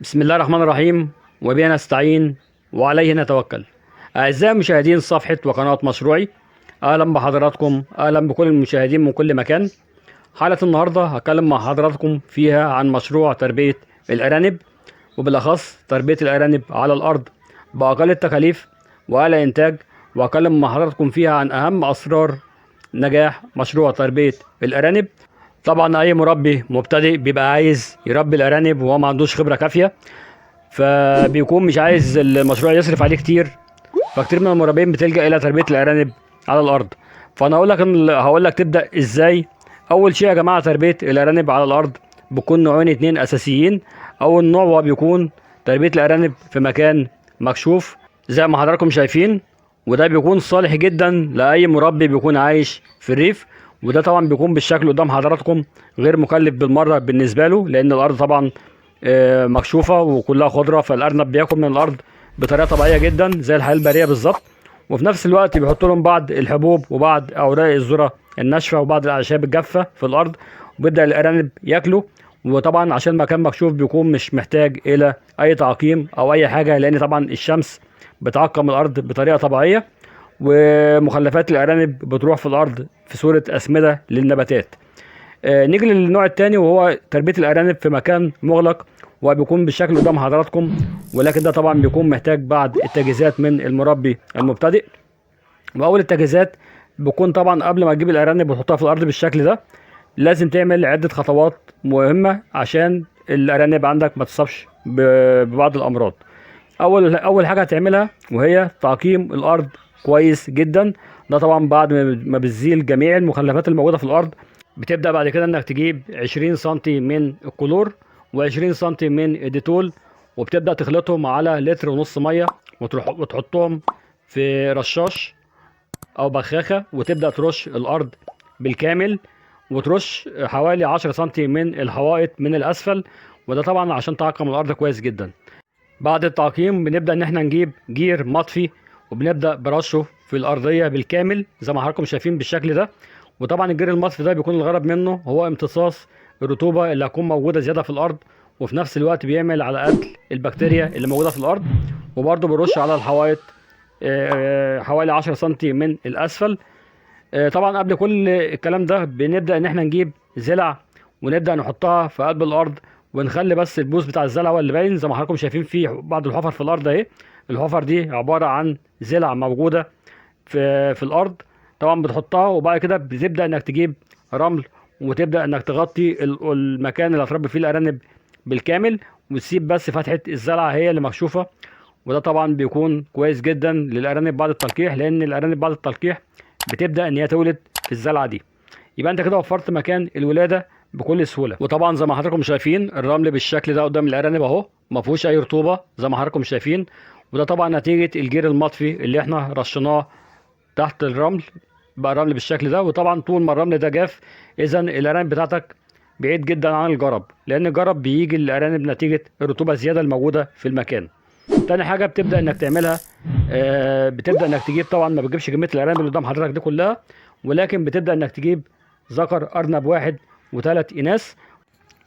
بسم الله الرحمن الرحيم، وبه نستعين وعليه نتوكل. أعزائي مشاهدين صفحة وقناة مشروعي، أهلا بحضراتكم، أهلا بكل المشاهدين من كل مكان. حلقة النهاردة هتكلم مع حضراتكم فيها عن مشروع تربية الأرانب، وبالأخص تربية الأرانب على الأرض بأقل التكاليف وأعلى إنتاج. وهكلم مع حضراتكم فيها عن أهم أسرار نجاح مشروع تربية الأرانب. طبعا أي مربي مبتدئ بيبقى عايز يربي الأرانب وهو ما عندوش خبرة كافية، فبيكون مش عايز المشروع يصرف عليه كتير، فكتير من المربين بتلجأ الى تربية الارانب على الارض. فانا هقول لك تبدأ ازاي. اول شيء يا جماعة، تربية الارانب على الارض بيكون نوعين اتنين اساسيين. اول نوع هو بيكون تربية الارانب في مكان مكشوف زي ما حضراتكم شايفين، وده بيكون صالح جدا لاي مربي بيكون عايش في الريف. وده طبعا بيكون بالشكل قدام حضراتكم، غير مكلف بالمرة بالنسبة له، لان الارض طبعا مكشوفه وكلها خضره، فالارنب بياكل من الارض بطريقه طبيعيه جدا زي الحياه البريه بالظبط. وفي نفس الوقت بيحط لهم بعض الحبوب وبعض اوراق الذره الناشفه وبعض الاعشاب الجافه في الارض، وبيبدا الارانب ياكلوا. وطبعا عشان المكان مكشوف بيكون مش محتاج الى اي تعقيم او اي حاجه، لان طبعا الشمس بتعقم الارض بطريقه طبيعيه، ومخلفات الارانب بتروح في الارض في صوره اسمده للنباتات. نيجي للنوع الثاني، وهو تربيه الارانب في مكان مغلق، وبيكون بالشكل قدام حضراتكم. ولكن ده طبعا بيكون محتاج بعض التجهيزات من المربي المبتدئ. واول التجهيزات بيكون طبعا قبل ما تجيب الارانب وتحطها في الارض بالشكل ده، لازم تعمل عده خطوات مهمه عشان الارانب عندك ما تصابش ببعض الامراض. اول حاجه هتعملها وهي تعقيم الارض كويس جدا. ده طبعا بعد ما بتزيل جميع المخلفات الموجوده في الارض. بتبدا بعد كده انك تجيب 20 سنتي من الكلور و20 سنتي من الديتول، وبتبدا تخلطهم على لتر ونص ميه، وتحطهم في رشاش او بخاخه، وتبدا ترش الارض بالكامل، وترش حوالي 10 سنتي من الحوائط من الاسفل. وده طبعا عشان تعقم الارض كويس جدا. بعد التعقيم بنبدا ان احنا نجيب جير مطفي، وبنبدا برشه في الارضيه بالكامل زي ما حضراتكم شايفين بالشكل ده. وطبعا الجير المطفي ده بيكون الغرض منه هو امتصاص الرطوبه اللي هتكون موجوده زياده في الارض، وفي نفس الوقت بيعمل على قتل البكتيريا اللي موجوده في الارض. وبرده بنرش على الحوائط حوالي 10 سنتي من الاسفل. طبعا قبل كل الكلام ده بنبدا ان احنا نجيب زلع، ونبدا نحطها في قلب الارض، ونخلي بس البوز بتاع الزلع هو اللي باين زي ما حضراتكم شايفين فيه بعض الحفر في الارض اهي. الحفر دي عباره عن زلع موجوده في الارض. طبعا بتحطها، وبعد كده بتبدا انك تجيب رمل، وتبدا انك تغطي المكان اللي هتربي فيه الارانب بالكامل، وتسيب بس فتحه الزلعه هي اللي مكشوفه. وده طبعا بيكون كويس جدا للارانب بعد التلقيح، لان الارانب بعد التلقيح بتبدا ان هي تولد في الزلعه دي. يبقى انت كده وفرت مكان الولاده بكل سهوله. وطبعا زي ما حضراتكم شايفين الرمل بالشكل ده قدام الارانب اهو، ما فيهوش اي رطوبه زي ما حضراتكم شايفين. وده طبعا نتيجه الجير المطفي اللي احنا رشيناه تحت الرمل، بقى الرمل بالشكل ده. وطبعا طول ما الرمل ده جاف، اذا الارانب بتاعتك بعيد جدا عن الجرب، لان الجرب بيجي للارانب نتيجه الرطوبه الزياده الموجوده في المكان. تاني حاجه بتبدا انك تعملها، بتبدا انك تجيب، طبعا ما بتجيبش كميه الارانب اللي قدام حضرتك دي كلها، ولكن بتبدا انك تجيب ذكر ارنب واحد وثلاث اناث.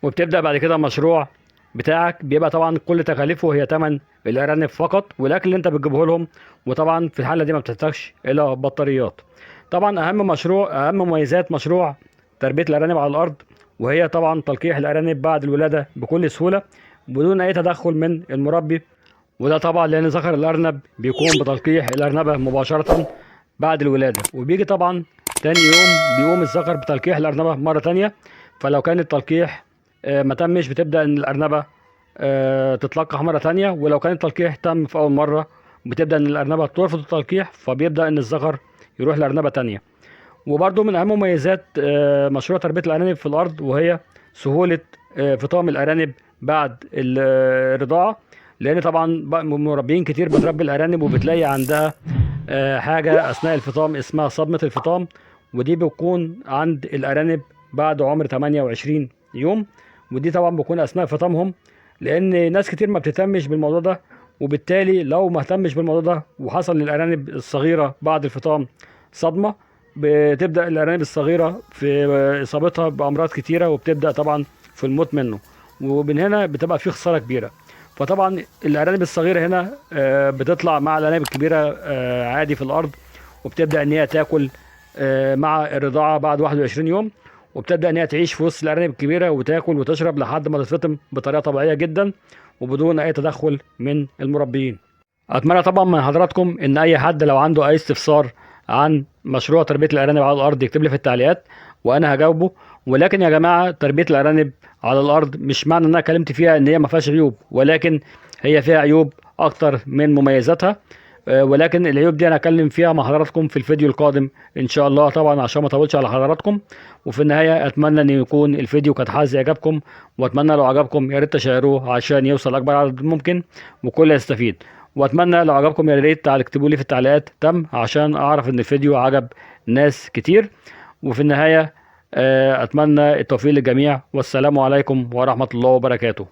وبتبدا بعد كده المشروع بتاعك بيبقى طبعا كل تكاليفه هي ثمن الارانب فقط والاكل اللي انت بتجيبه لهم. وطبعا في الحاله دي ما بتحتاجش الى بطاريات. طبعا اهم مميزات مشروع تربيه الارانب على الارض، وهي طبعا تلقيح الارانب بعد الولاده بكل سهوله بدون اي تدخل من المربي. وده طبعا لان ذكر الارنب بيقوم بتلقيح الارنبه مباشره بعد الولاده، وبيجي طبعا تاني يوم بيقوم الذكر بتلقيح الارنبه مره تانية. فلو كان التلقيح ما تمش، بتبدا ان الارنبه تتلقح مره تانية. ولو كان التلقيح تم في اول مره، بتبدا ان الارنبه ترفض التلقيح، فبيبدا ان الذكر يروح لارنبه تانية. وبرده من اهم مميزات مشروع تربيه الارانب في الارض، وهي سهوله فطام الارانب بعد الرضاعه. لان طبعا مربيين كتير بتربي الارانب وبتلاقي عندها حاجه اثناء الفطام اسمها صدمه الفطام، ودي بتكون عند الارانب بعد عمر 28 يوم. ودي طبعا بتكون اثناء فطامهم، لان ناس كتير ما بتهتمش بالموضوع ده. وبالتالي لو ما اهتمش بالموضوع ده وحصل للارانب الصغيره بعد الفطام صدمه، بتبدا الارانب الصغيره في اصابتها بامراض كتيره، وبتبدا طبعا في الموت منه. ومن هنا بتبقى في خساره كبيره. فطبعا الارانب الصغيره هنا بتطلع مع الارانب الكبيره عادي في الارض، وبتبدا ان هي تاكل مع الرضاعه بعد 21 يوم، وبتبدا ان هي تعيش في وسط الارانب الكبيره وتاكل وتشرب لحد ما تتفطم بطريقه طبيعيه جدا وبدون اي تدخل من المربيين. اتمنى طبعا من حضراتكم ان اي حد لو عنده اي استفسار عن مشروع تربيه الارانب على الارض يكتب لي في التعليقات وانا هجاوبه. ولكن يا جماعه، تربيه الارانب على الارض مش معنى ان انا اتكلمت فيها ان هي ما فيهاش عيوب، ولكن هي فيها عيوب اكتر من مميزاتها. ولكن العيوب دي انا هتكلم فيها مع حضراتكم في الفيديو القادم ان شاء الله، طبعا عشان ما اطولش على حضراتكم. وفي النهايه اتمنى ان يكون الفيديو قد حاز اعجابكم، واتمنى لو عجبكم يا ريت تشيروه عشان يوصل اكبر عدد ممكن وكل يستفيد. واتمنى لو عجبكم يا ريت تكتبوا لي في التعليقات تم عشان اعرف ان الفيديو عجب ناس كتير. وفي النهايه اتمنى التوفيق للجميع، والسلام عليكم ورحمه الله وبركاته.